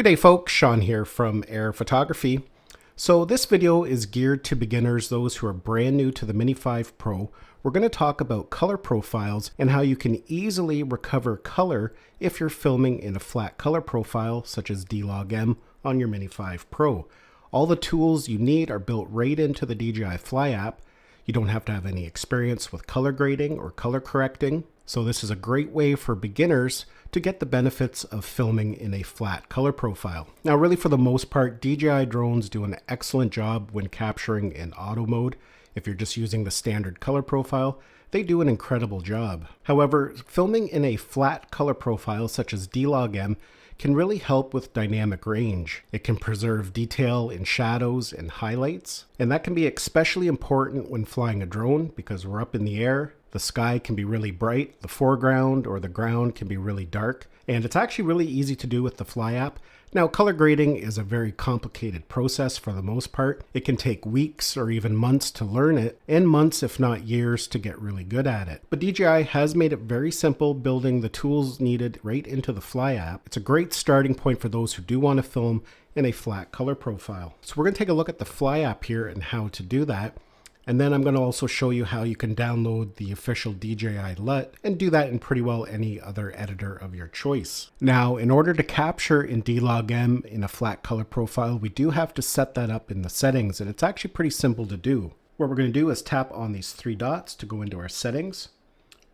day folks, Sean here from Air Photography. So this video is geared to beginners, those who are brand new to the Mini 5 Pro. We're going to talk about color profiles and how you can easily recover color if you're filming in a flat color profile such as DLOG on your Mini 5 Pro. All the tools you need are built right into the DJI Fly app. You don't have to have any experience with color grading or color correcting. So this is a great way for beginners to get the benefits of filming in a flat color profile. Now, really for the most part, DJI drones do an excellent job when capturing in auto mode. If you're just using the standard color profile, they do an incredible job. However, filming in a flat color profile such as DLOG can really help with dynamic range. It can preserve detail in shadows and highlights, and that can be especially important when flying a drone because we're up in the air. The sky can be really bright, the foreground or the ground can be really dark, and it's actually really easy to do with the Fly app. Now, color grading is a very complicated process for the most part. It can take weeks or even months to learn it, and months if not years to get really good at it. But DJI has made it very simple, building the tools needed right into the Fly app. It's a great starting point for those who do want to film in a flat color profile. So we're going to take a look at the Fly app here and how to do that. And then I'm going to also show you how you can download the official DJI LUT and do that in pretty well any other editor of your choice. Now, in order to capture in DLOG in a flat color profile, we do have to set that up in the settings, and it's actually pretty simple to do. What we're going to do is tap on these three dots to go into our settings.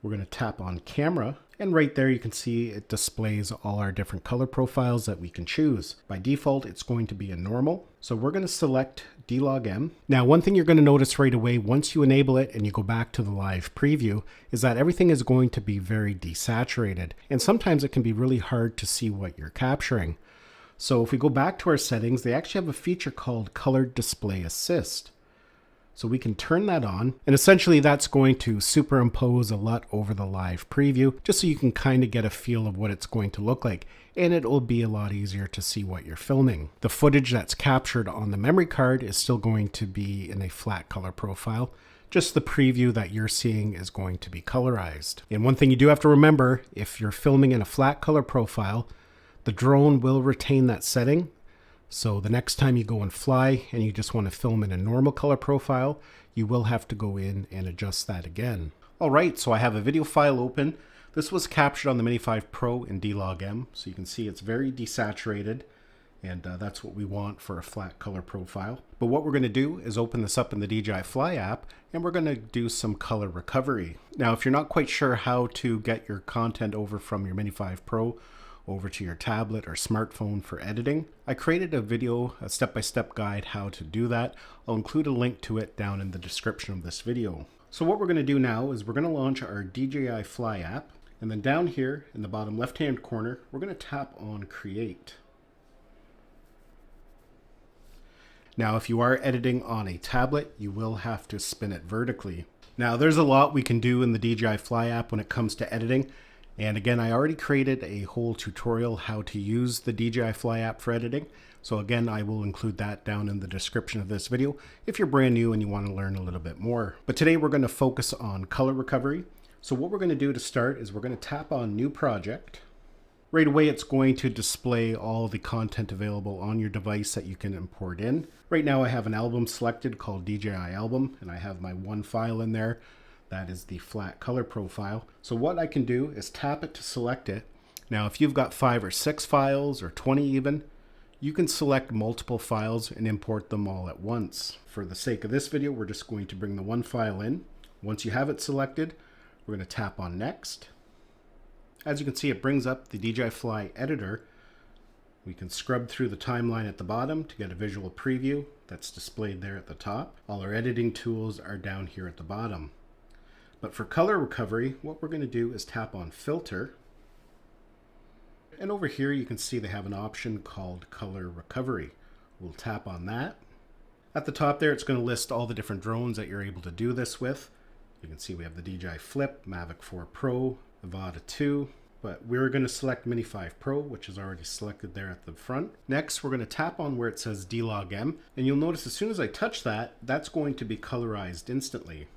We're going to tap on camera, and right there you can see it displays all our different color profiles that we can choose. By default, it's going to be a normal. So we're going to select DLOG. Now, one thing you're going to notice right away once you enable it and you go back to the live preview is that everything is going to be very desaturated. And sometimes it can be really hard to see what you're capturing. So if we go back to our settings, they actually have a feature called Color Display Assist. So we can turn that on, and essentially that's going to superimpose a LUT over the live preview, just so you can kind of get a feel of what it's going to look like, and it will be a lot easier to see what you're filming. The footage that's captured on the memory card is still going to be in a flat color profile. Just the preview that you're seeing is going to be colorized. And one thing you do have to remember, if you're filming in a flat color profile, the drone will retain that setting. So the next time you go and fly and you just want to film in a normal color profile, you will have to go in and adjust that again. All right, so I have a video file open. This was captured on the Mini 5 Pro in DLOG, so you can see it's very desaturated, and that's what we want for a flat color profile. But what we're going to do is open this up in the DJI Fly app, and we're going to do some color recovery. Now, if you're not quite sure how to get your content over from your Mini 5 Pro over to your tablet or smartphone for editing, I created a video, a step-by-step guide how to do that. I'll include a link to it down in the description of this video. So what we're going to do now is we're going to launch our DJI Fly app, and then down here in the bottom left-hand corner, we're going to tap on Create. Now, if you are editing on a tablet, you will have to spin it vertically. Now, there's a lot we can do in the DJI Fly app when it comes to editing. And again, I already created a whole tutorial how to use the DJI Fly app for editing. So again, I will include that down in the description of this video if you're brand new and you want to learn a little bit more. But today we're going to focus on color recovery. So what we're going to do to start is we're going to tap on New Project. Right away, it's going to display all the content available on your device that you can import in. Right now, I have an album selected called DJI Album, and I have my one file in there. That is the flat color profile. So what I can do is tap it to select it. Now, if you've got 5 or 6 files or 20 even, you can select multiple files and import them all at once. For the sake of this video, we're just going to bring the one file in. Once you have it selected, we're going to tap on Next. As you can see, it brings up the DJI Fly editor. We can scrub through the timeline at the bottom to get a visual preview that's displayed there at the top. All our editing tools are down here at the bottom. But for color recovery, what we're going to do is tap on Filter. And over here you can see they have an option called Color Recovery. We'll tap on that. At the top there, it's going to list all the different drones that you're able to do this with. You can see we have the DJI Flip, Mavic 4 Pro, Avata 2, but we're going to select Mini 5 Pro, which is already selected there at the front. Next, we're going to tap on where it says DLOG, and you'll notice as soon as I touch that, that's going to be colorized instantly,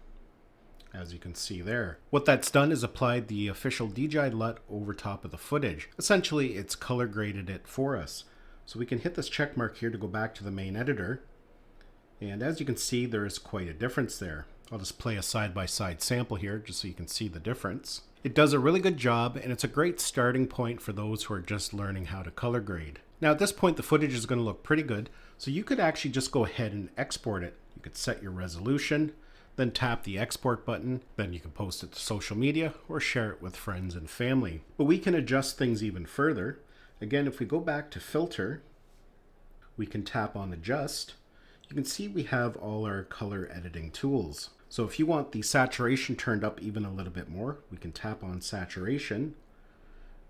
as you can see there. What that's done is applied the official DJI LUT over top of the footage. Essentially, it's color graded it for us. So we can hit this check mark here to go back to the main editor. And as you can see, there is quite a difference there. I'll just play a side-by-side sample here just so you can see the difference. It does a really good job, and it's a great starting point for those who are just learning how to color grade. Now at this point, the footage is going to look pretty good, so you could actually just go ahead and export it. You could set your resolution, then tap the export button, then you can post it to social media or share it with friends and family. But we can adjust things even further. Again, if we go back to filter, we can tap on adjust. You can see we have all our color editing tools. So if you want the saturation turned up even a little bit more, we can tap on saturation.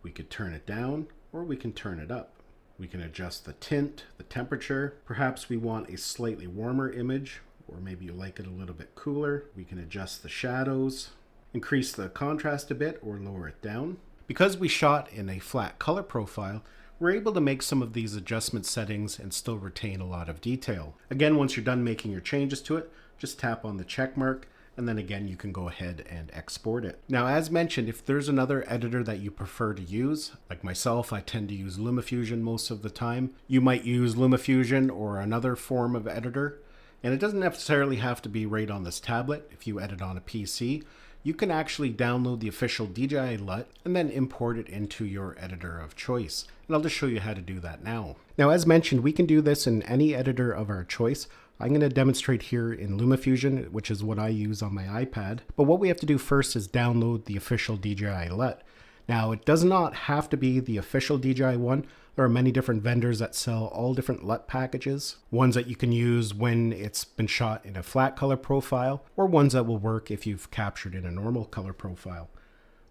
We could turn it down or we can turn it up. We can adjust the tint, the temperature. Perhaps we want a slightly warmer image, or maybe you like it a little bit cooler. We can adjust the shadows, increase the contrast a bit or lower it down. Because we shot in a flat color profile, we're able to make some of these adjustment settings and still retain a lot of detail. Again, once you're done making your changes to it, just tap on the check mark, and then again you can go ahead and export it. Now as mentioned, if there's another editor that you prefer to use, like myself, I tend to use LumaFusion most of the time. You might use LumaFusion or another form of editor, and it doesn't necessarily have to be right on this tablet. If you edit on a PC, you can actually download the official DJI LUT and then import it into your editor of choice. And I'll just show you how to do that now. Now as mentioned, we can do this in any editor of our choice. I'm going to demonstrate here in LumaFusion, which is what I use on my iPad. But what we have to do first is download the official DJI LUT. Now, it does not have to be the official DJI one. There are many different vendors that sell all different LUT packages. Ones that you can use when it's been shot in a flat color profile, or ones that will work if you've captured in a normal color profile.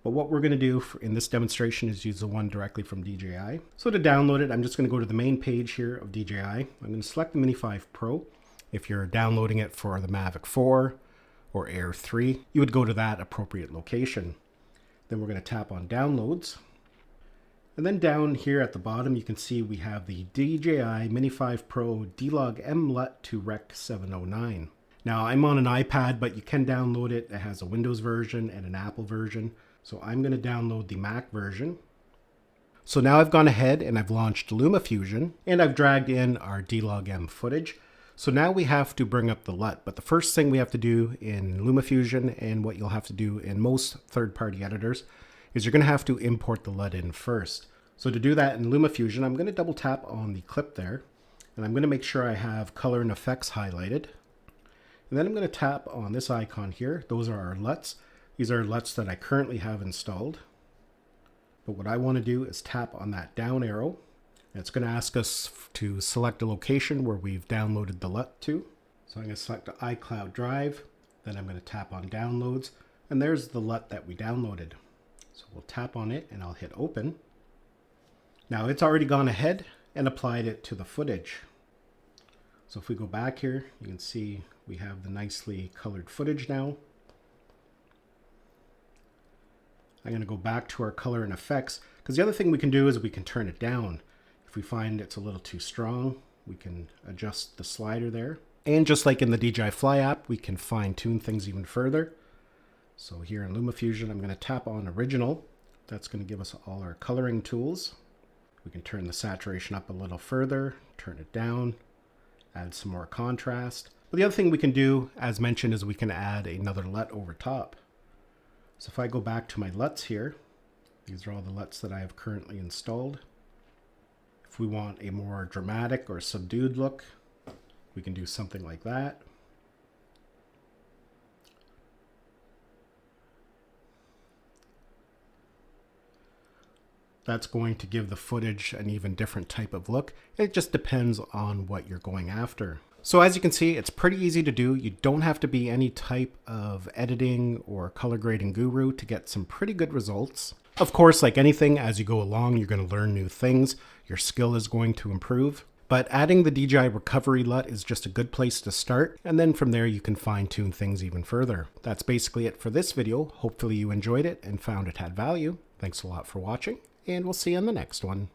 But what we're going to do in this demonstration is use the one directly from DJI. So to download it, I'm just going to go to the main page here of DJI. I'm going to select the Mini 5 Pro. If you're downloading it for the Mavic 4 or Air 3, you would go to that appropriate location. Then we're going to tap on Downloads. And then down here at the bottom, you can see we have the DJI Mini 5 Pro DLOG M LUT to Rec 709. Now I'm on an iPad, but you can download it. It has a Windows version and an Apple version. So I'm going to download the Mac version. So now I've gone ahead and I've launched LumaFusion and I've dragged in our DLOG M footage. So now we have to bring up the LUT, but the first thing we have to do in LumaFusion, and what you'll have to do in most third-party editors, is you're going to have to import the LUT in first. So to do that in LumaFusion, I'm going to double tap on the clip there, and I'm going to make sure I have color and effects highlighted. And then I'm going to tap on this icon here. Those are our LUTs. These are LUTs that I currently have installed. But what I want to do is tap on that down arrow. It's going to ask us to select a location where we've downloaded the LUT to. So I'm going to select the iCloud Drive, then I'm going to tap on Downloads, and there's the LUT that we downloaded. So we'll tap on it and I'll hit Open. Now it's already gone ahead and applied it to the footage. So if we go back here, you can see we have the nicely colored footage now. I'm going to go back to our color and effects, because the other thing we can do is we can turn it down. If we find it's a little too strong, we can adjust the slider there. And just like in the DJI Fly app, we can fine tune things even further. So here in LumaFusion, I'm going to tap on Original. That's going to give us all our coloring tools. We can turn the saturation up a little further, turn it down, add some more contrast. But the other thing we can do, as mentioned, is we can add another LUT over top. So if I go back to my LUTs here, these are all the LUTs that I have currently installed. If we want a more dramatic or subdued look, we can do something like that. That's going to give the footage an even different type of look. It just depends on what you're going after. So as you can see, it's pretty easy to do. You don't have to be any type of editing or color grading guru to get some pretty good results. Of course, like anything, as you go along, you're going to learn new things. Your skill is going to improve. But adding the DJI Recovery LUT is just a good place to start. And then from there, you can fine tune things even further. That's basically it for this video. Hopefully you enjoyed it and found it had value. Thanks a lot for watching, and we'll see you in the next one.